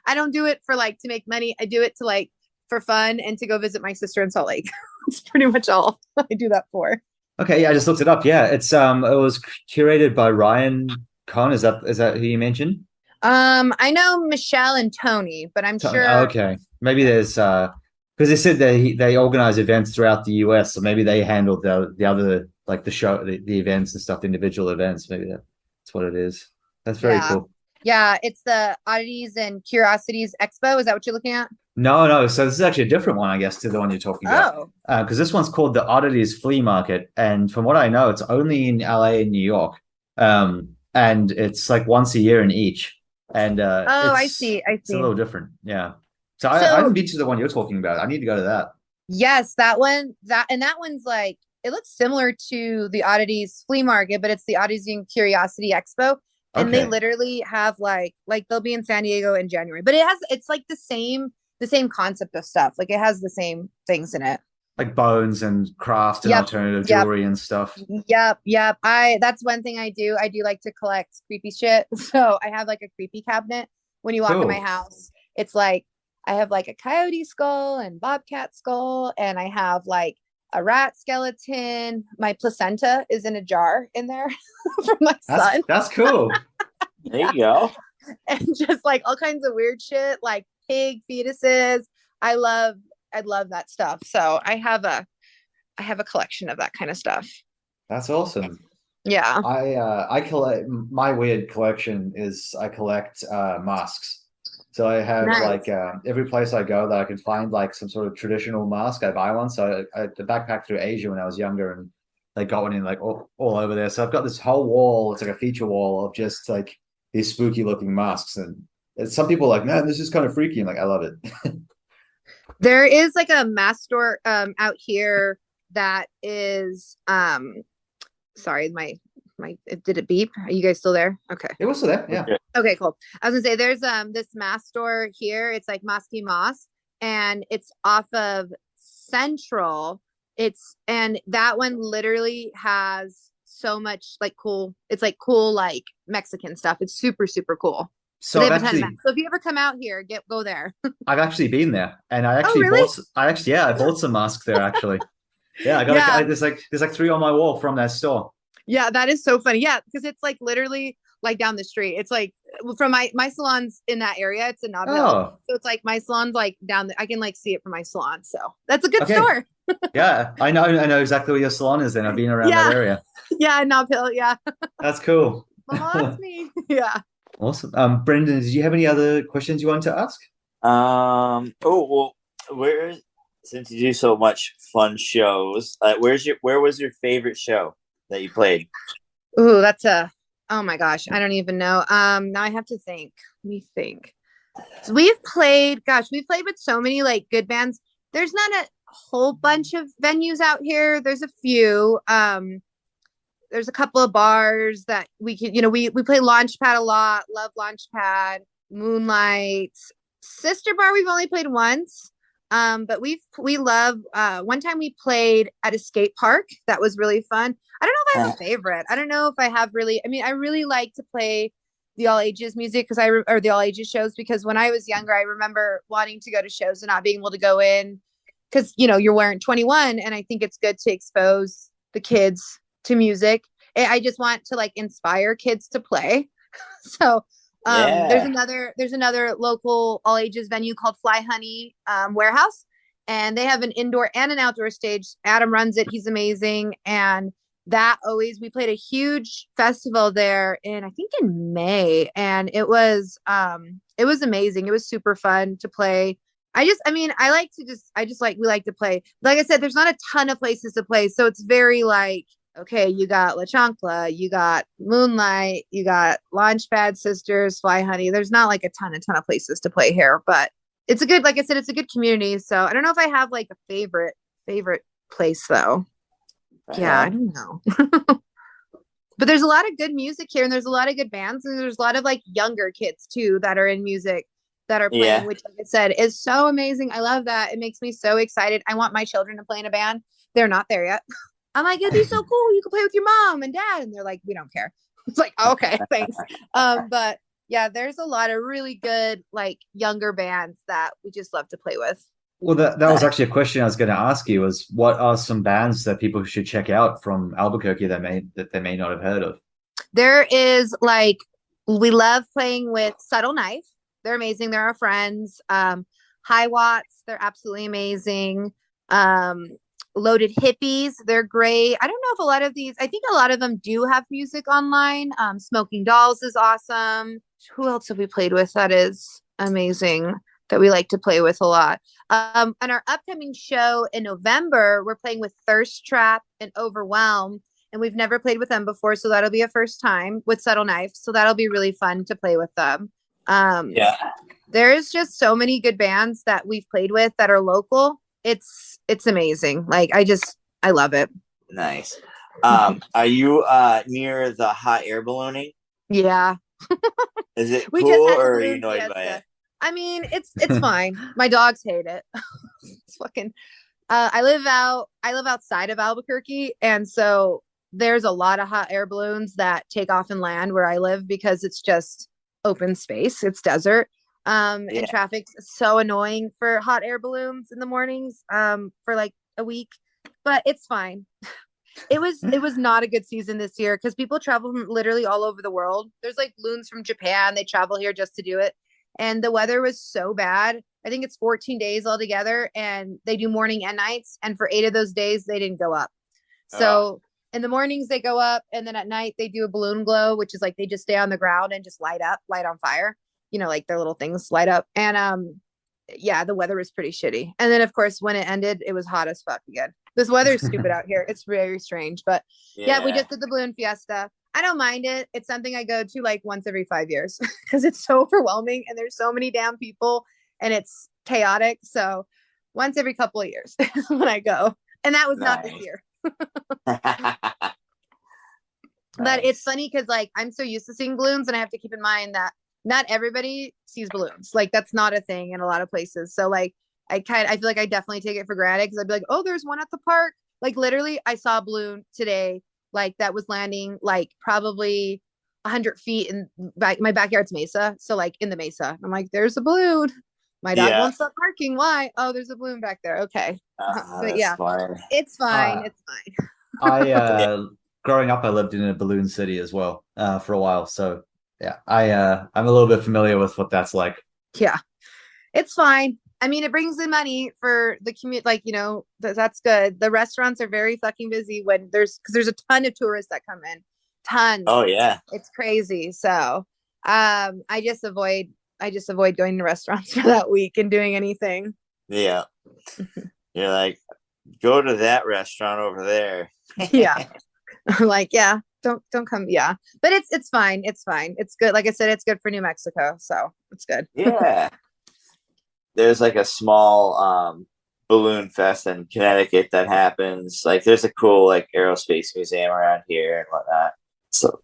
I don't do it for like to make money. I do it to like for fun and to go visit my sister in Salt Lake. It's pretty much all I do that for. Okay, yeah, I just looked it up. Yeah, it was curated by Ryan Cohn. Is that who you mentioned? I know Michelle and Tony, but I'm sure. Okay, maybe there's because they said they organize events throughout the US, so maybe they handled the other like the events and stuff, the individual events. Maybe that's what it is. That's very Yeah. cool. Yeah, it's the Oddities and Curiosities Expo. Is that what you're looking at? No. So this is actually a different one, I guess, to the one you're talking about. Oh, Because this one's called the Oddities Flea Market, and from what I know, it's only in LA and New York. And it's like once a year in each. And I see. It's a little different, yeah. So I haven't been to the one you're talking about. I need to go to that. Yes, that one. That one's like it looks similar to the Oddities Flea Market, but it's the Oddities and Curiosity Expo. And they Okay. literally have like they'll be in San Diego in January, but it's like the same concept of stuff. Like it has the same things in it. Like bones and craft and Yep, alternative yep. jewelry and stuff. Yep. That's one thing I do. I do like to collect creepy shit. So I have like a creepy cabinet. When you walk in my Cool. house, it's like I have like a coyote skull and bobcat skull, and I have like a rat skeleton. My placenta is in a jar in there from my son. That's cool. There you go. And just like all kinds of weird shit, like pig fetuses. I love that stuff. So I have a collection of that kind of stuff. That's awesome. Yeah. I collect my weird collection is I collect masks. So I have Nice. like every place I go that I can find like some sort of traditional mask, I buy one. So I backpacked through Asia when I was younger and they got one in like all over there. So I've got this whole wall. It's like a feature wall of just like these spooky looking masks. And some people are like, man, this is kind of freaky. I'm like, I love it. There is like a mask store out here that is sorry, my did it beep? Are you guys still there? Okay. It was there, yeah. Okay, cool. I was gonna say there's this mask store here. It's like Mosky Moss, and it's off of Central. And that one literally has so much like cool. It's like cool like Mexican stuff. It's super super cool. So They I've have a ton of actually masks. So if you ever come out here, go there. I've actually been there, and I actually really? I bought some masks there actually. Yeah, I got Yeah. there's like 3 on my wall from that store. Yeah, that is so funny. Yeah, because it's like literally like down the street. It's like from my salon's in that area. It's in Nob Hill. Oh, So it's like my salon's like down I can like see it from my salon. So that's a good okay. store. Yeah, I know exactly where your salon is then. I've been around Yeah. that area. Yeah, Nob Hill. Yeah. That's cool. Mama, that's me. Yeah. Awesome. Brendan, did you have any other questions you want to ask? Oh well, since you do so much fun shows, where was your favorite show that you played? Ooh, oh my gosh, I don't even know. Now I have to think. Let me think. So we've played with so many like good bands. There's not a whole bunch of venues out here. There's a few. There's a couple of bars that we can, we play Launchpad a lot. Love Launchpad, Moonlight, Sister Bar. We've only played once. But we love, one time we played at a skate park. That was really fun. I don't know if I have a favorite. I don't know if I have really, I really like to play the all ages music or the all ages shows, because when I was younger, I remember wanting to go to shows and not being able to go in because, you're wearing 21. And I think it's good to expose the kids to music. I just want to like inspire kids to play. So there's another local all ages venue called Fly Honey Warehouse, and they have an indoor and an outdoor stage. Adam runs it. He's amazing. And we played a huge festival there I think in May, and it was amazing. It was super fun to play. We like to play. Like I said, there's not a ton of places to play. So it's very like, okay, you got La Chancla, you got Moonlight, you got Launchpad, Sisters, Fly Honey. There's not like a ton of places to play here, but it's a good, like I said, it's a good community. So I don't know if I have like a favorite place though. Yeah, I don't know. But there's a lot of good music here, and there's a lot of good bands, and there's a lot of like younger kids too that are in music that are playing, which like I said is so amazing. I love that. It makes me so excited. I want my children to play in a band. They're not there yet. I'm like, it'd be so cool. You can play with your mom and dad. And they're like, we don't care. It's like, okay, thanks. But yeah, there's a lot of really good, like younger bands that we just love to play with. Well, that was actually a question I was going to ask you, was what are some bands that people should check out from Albuquerque that they may not have heard of? There is we love playing with Subtle Knife. They're amazing. They're our friends. High Watts. They're absolutely amazing. Loaded Hippies, they're great. I don't know if I think a lot of them do have music online. Smoking Dolls is awesome. Who else have we played with that is amazing that we like to play with a lot? On our upcoming show in November, we're playing with Thirst Trap and Overwhelm, and we've never played with them before, so that'll be a first time with Subtle Knife. So that'll be really fun to play with them. There's just so many good bands that we've played with that are local. It's amazing. Like I love it. Nice. Are you near the hot air ballooning? Yeah. Is it cool or are you annoyed by it? It's fine. My dogs hate it. It's fucking I live outside of Albuquerque, and so there's a lot of hot air balloons that take off and land where I live because it's just open space. It's desert. And traffic's so annoying for hot air balloons in the mornings for like a week, but it's fine. It was not a good season this year because people travel from literally all over the world. There's like balloons from Japan. They travel here just to do it. And the weather was so bad. I think it's 14 days altogether, and they do morning and nights. And for 8 of those days, they didn't go up. So in the mornings they go up, and then at night they do a balloon glow, which is like they just stay on the ground and just light on fire. Like their little things light up. And the weather was pretty shitty. And then of course when it ended, it was hot as fuck again. This weather is stupid out here. It's very strange. But yeah, we just did the balloon fiesta. I don't mind it. It's something I go to like once every 5 years because it's so overwhelming and there's so many damn people and it's chaotic. So once every couple of years is when I go. And that was not this year. But it's funny because like I'm so used to seeing balloons, and I have to keep in mind that not everybody sees balloons. Like that's not a thing in a lot of places. So like I feel like I definitely take it for granted because I'd be like, oh, there's one at the park. Like literally I saw a balloon today, like that was landing like probably 100 feet in my backyard's Mesa. So like in the Mesa, I'm like, there's a balloon. My dog Yeah. won't stop barking. Why? Oh, there's a balloon back there. Okay. But That's yeah, fine. it's fine. It's fine. I growing up, I lived in a balloon city as well for a while. So yeah, I'm a little bit familiar with what that's like. Yeah, it's fine. I mean, it brings in money for the community. Like, that's good. The restaurants are very fucking busy when because there's a ton of tourists that come in. Tons. Oh yeah. It's crazy. So, I just avoid going to restaurants for that week and doing anything. Yeah. You're like, go to that restaurant over there. Yeah. I'm like, yeah, don't come. Yeah. But it's fine. It's fine. It's good. Like I said, it's good for New Mexico. So it's good. Yeah. There's like a small balloon fest in Connecticut that happens. Like there's a cool like aerospace museum around here and whatnot. So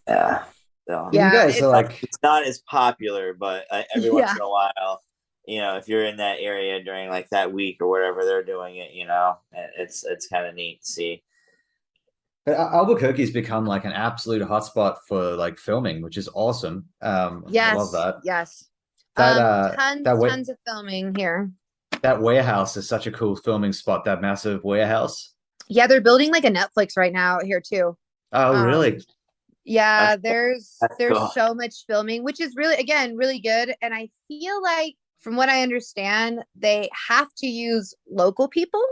yeah. So, Yeah, you guys are like, it's not as popular, but every once Yeah. in a while, if you're in that area during like that week or whatever they're doing it, it's kind of neat to see. Albuquerque's become like an absolute hotspot for like filming, which is awesome. Yes. I love that. Yes. That Tons of filming here. that warehouse is such a cool filming spot. That massive warehouse. Yeah, they're building like a Netflix right now here too. Oh, really? Yeah, That's there's cool. so much filming, which is really, again, really good. And I feel like, from what I understand, they have to use local people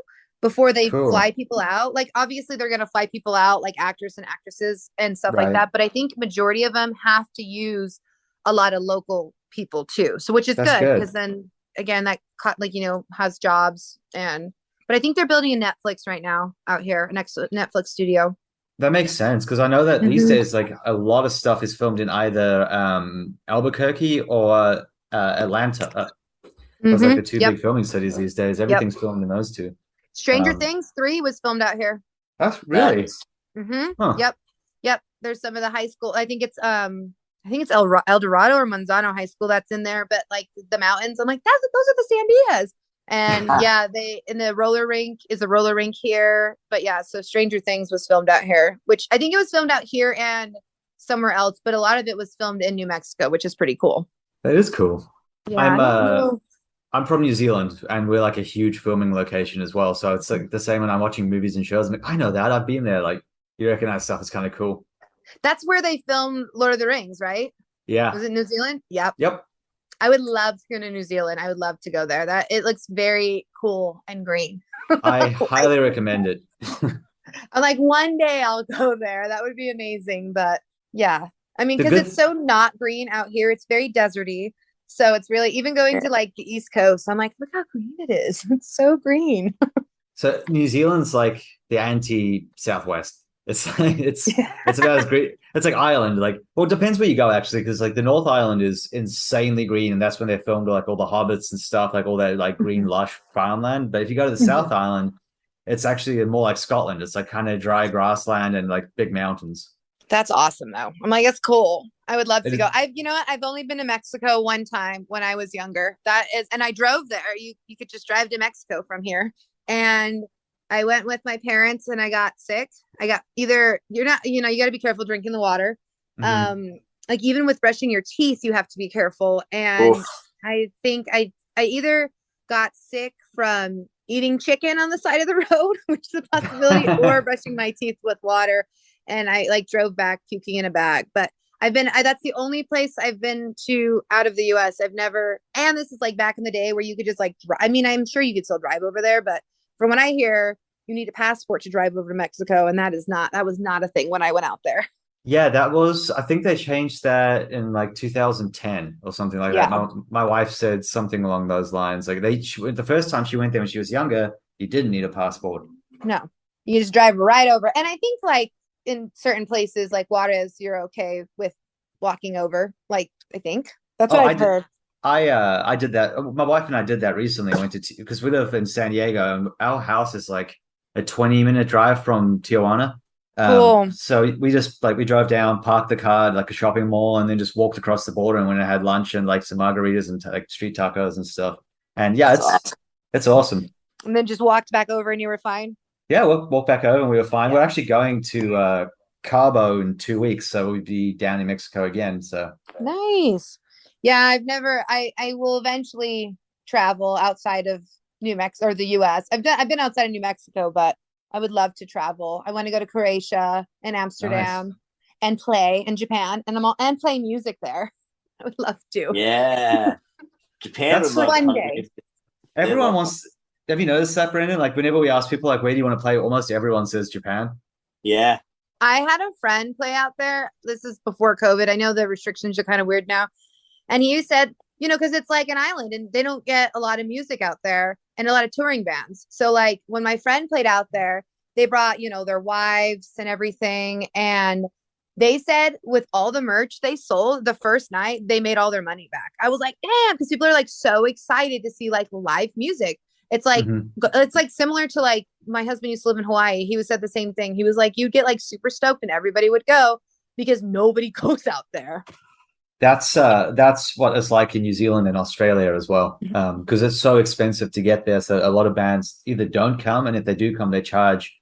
before they Cool. fly people out. Like, obviously, they're going to fly people out, like actors and actresses and stuff Right. like that. But I think majority of them have to use a lot of local people too. So, which is That's good good. because then, again, that has jobs. But I think they're building a Netflix right now out here, next Netflix studio. That makes sense because I know that these Mhm. days, like a lot of stuff is filmed in either Albuquerque or Atlanta. Those like the two Yep. big filming cities these days. Everything's filmed in those two. Stranger Um, Things 3 was filmed out here. That's really. Huh. Yep. There's some of the high school. I think it's El Dorado or Manzano High School that's in there, but like the mountains, I'm like, those are the Sandias. And yeah, the roller rink is a roller rink here. But yeah, so Stranger Things was filmed out here, which I think it was filmed out here and somewhere else, but a lot of it was filmed in New Mexico, which is pretty cool. That is cool. Yeah, I'm from New Zealand and we're like a huge filming location as well. So it's like the same when I'm watching movies and shows. I'm like, I know that. I've been there. Like you reckon that stuff is kind of cool. that's where they filmed Lord of the Rings, right? Yeah. Was it New Zealand? Yep. Yep. I would love to go to New Zealand. I would love to go there. That it looks very cool and green. I highly recommend it. I'm like, one day I'll go there. That would be amazing. But yeah, I mean, The because good- it's so not green out here. It's very deserty. So it's really, even going to like the East Coast, I'm like, look how green it is. It's so green. So New Zealand's like the anti-Southwest. It's like it's about as great. It's like Ireland. Like, well, it depends where you go actually, because like the North Island is insanely green, and that's when they filmed like all the hobbits and stuff, like all that like green lush farmland. But if you go to the South Island, it's actually more like Scotland. It's like kind of dry grassland and like big mountains. That's awesome though. I'm like, it's cool. I would love It to is- go. You know what? I've only been to Mexico one time when I was younger. And I drove there. You could just drive to Mexico from here. And I went with my parents and I got sick. I got you got to be careful drinking the water. Mhm. Like even with brushing your teeth, you have to be careful. And Oof. I think I either got sick from eating chicken on the side of the road, which is a possibility, or brushing my teeth with water. And I like drove back puking in a bag. But that's the only place I've been to out of the US. I've never, and this is like back in the day where you could just like, I mean, I'm sure you could still drive over there, but from what I hear, you need a passport to drive over to Mexico. And that was not a thing when I went out there. Yeah, I think they changed that in like 2010 or something like Yeah. that. My wife said something along those lines. Like the first time she went there when she was younger, you didn't need a passport. No, you just drive right over. And I think like in certain places like Juarez, you're okay with walking over. Like, I think that's what I've heard. I did that. My wife and I did that recently. I went to because we live in San Diego and our house is like a 20-minute drive from Tijuana. Cool. So we just like we drove down, parked the car at like a shopping mall, and then just walked across the border and went and had lunch and like some margaritas and like street tacos and stuff. And yeah, it's awesome. And then just walked back over and you were fine. Yeah, we'll walk back over and we were fine. We're actually going to Cabo in 2 weeks, so we'd be down in Mexico again. So Nice. Yeah, I've never, I will eventually travel outside of New Mexico or the US. I've been outside of New Mexico, but I would love to travel. I want to go to Croatia and Amsterdam and play in Japan and play music there. I would love to. Yeah. Japan That's would love one punk day. music. Everyone Yeah. wants. Have you noticed that, Brandon? Like whenever we ask people like where do you want to play, almost everyone says Japan. Yeah. I had a friend play out there. This is before COVID. I know the restrictions are kind of weird now. And he said, because it's like an island and they don't get a lot of music out there and a lot of touring bands. So like when my friend played out there, they brought, their wives and everything. And they said with all the merch they sold the first night, they made all their money back. I was like, damn, because people are like so excited to see like live music. It's like, it's like similar to like my husband used to live in Hawaii. He said the same thing. He was like, you'd get like super stoked and everybody would go because nobody goes out there. That's what it's like in New Zealand and Australia as well, because it's so expensive to get there. So a lot of bands either don't come, and if they do come, they charge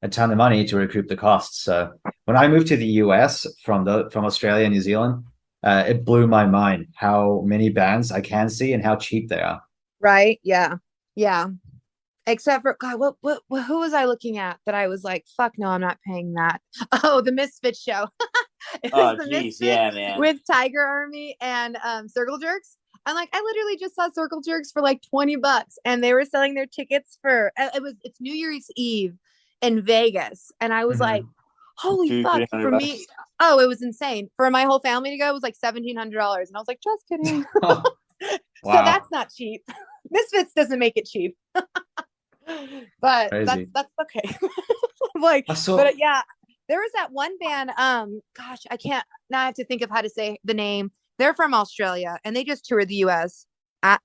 a ton of money to recoup the costs. So when I moved to the US from Australia and New Zealand, it blew my mind how many bands I can see and how cheap they are. Right? Yeah. Except for God, what who was I looking at that I was like, fuck no, I'm not paying that. Oh, the Misfits show. It was the geez, Misfits yeah, man. with Tiger Army and Circle Jerks. I'm like, I literally just saw Circle Jerks for like $20, and they were selling their tickets for it's New Year's Eve in Vegas, and I was like, holy fuck! For me, oh, it was insane. For my whole family to go, it was like $1,700, and I was like, just kidding. Wow. So that's not cheap. Misfits doesn't make it cheap. But Crazy. that's okay. Like, but yeah, there was that one band. Gosh, I can't now. I have to think of how to say the name. They're from Australia and they just toured the US.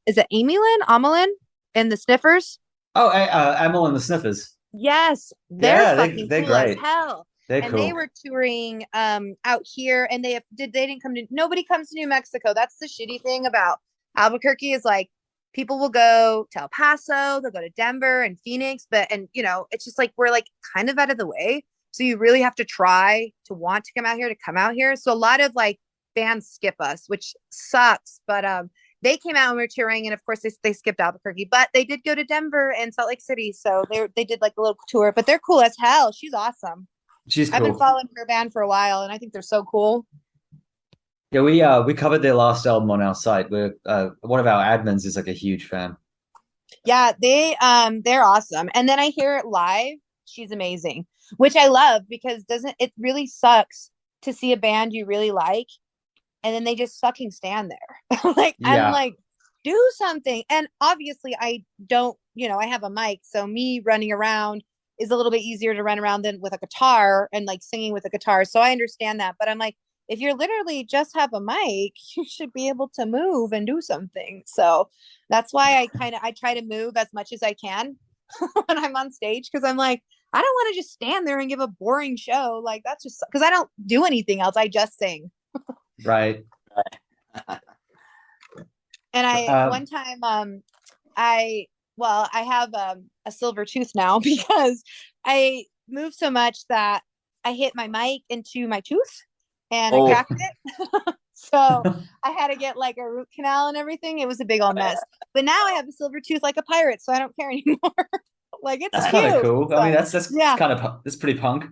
Is it Amelin and the Sniffers? Oh, Amel and the Sniffers. Yes, they're fucking they're cool great. as hell. They're and cool. they were touring out here, and they didn't come to. Nobody comes to New Mexico. That's the shitty thing about Albuquerque is like. People will go to El Paso, they'll go to Denver and Phoenix, it's just like we're like kind of out of the way. So you really have to try to want to come out here. So a lot of like bands skip us, which sucks. But they came out and we were touring, and of course they skipped Albuquerque, but they did go to Denver and Salt Lake City. So they did like a little tour, but they're cool as hell. She's awesome. She's cool. I've been following her band for a while, and I think they're so cool. Yeah, we covered their last album on our site. We're one of our admins is like a huge fan. Yeah, they're awesome. And then I hear it live. She's amazing, which I love because it really sucks to see a band you really like and then they just fucking stand there. I'm like, do something. And obviously I don't, I have a mic, so me running around is a little bit easier to run around than with a guitar and like singing with a guitar. So I understand that, but I'm like, if you're literally just have a mic, you should be able to move and do something. So that's why I try to move as much as I can when I'm on stage. Cause I'm like, I don't want to just stand there and give a boring show. Like that's just cause I don't do anything else. I just sing. Right. And one time, I have a silver tooth now because I moved so much that I hit my mic into my tooth. And I cracked it. So I had to get like a root canal and everything. It was a big old mess. But now I have a silver tooth like a pirate, so I don't care anymore. Like it's kind of cute. cool. So, I mean, that's that's pretty punk.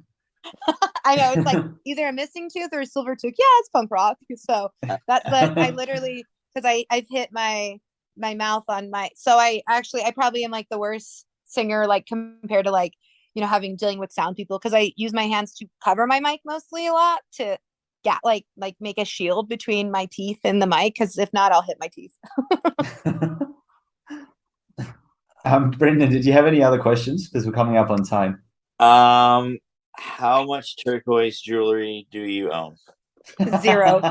I know it's like either a missing tooth or a silver tooth. Yeah, it's punk rock. So but I literally because I've hit my mouth on my. So I probably am like the worst singer like compared to like dealing with sound people because I use my hands to cover my mic mostly a lot to. Yeah, like make a shield between my teeth and the mic because if not, I'll hit my teeth. Brendan, did you have any other questions? Because we're coming up on time. How much turquoise jewelry do you own? Zero.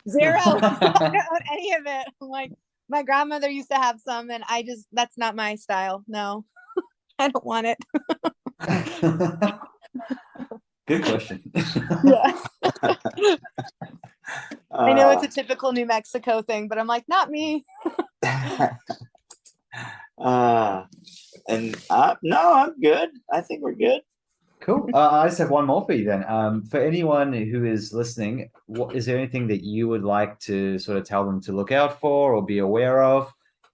Zero. I don't own any of it. I'm like my grandmother used to have some, and that's not my style. No, I don't want it. Good question. Yeah. I know it's a typical New Mexico thing, but I'm like, not me. No, I'm good. I think we're good. Cool. I just have one more for you then. For anyone who is listening, is there anything that you would like to sort of tell them to look out for or be aware of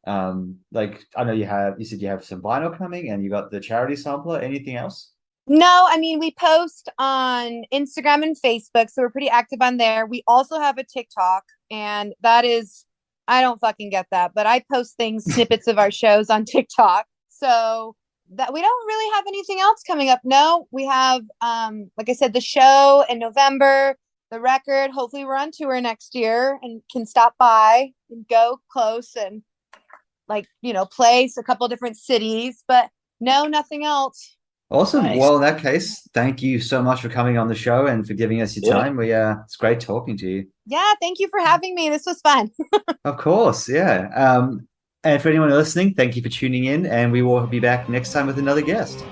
Like I know you said you have some vinyl coming and you got the charity sampler. Anything else? No, I mean, we post on Instagram and Facebook, so we're pretty active on there. We also have a TikTok, and that is, I don't fucking get that, but I post things, snippets of our shows on TikTok. So that we don't really have anything else coming up. No, we have, like I said, the show in November, the record. Hopefully we're on tour next year and can stop by and go close and like, place a couple different cities, but no, nothing else. Awesome. Nice. Well, in that case, thank you so much for coming on the show and for giving us your time. It's great talking to you. Yeah, thank you for having me. This was fun. Of course, yeah. And for anyone listening, thank you for tuning in, and we will be back next time with another guest.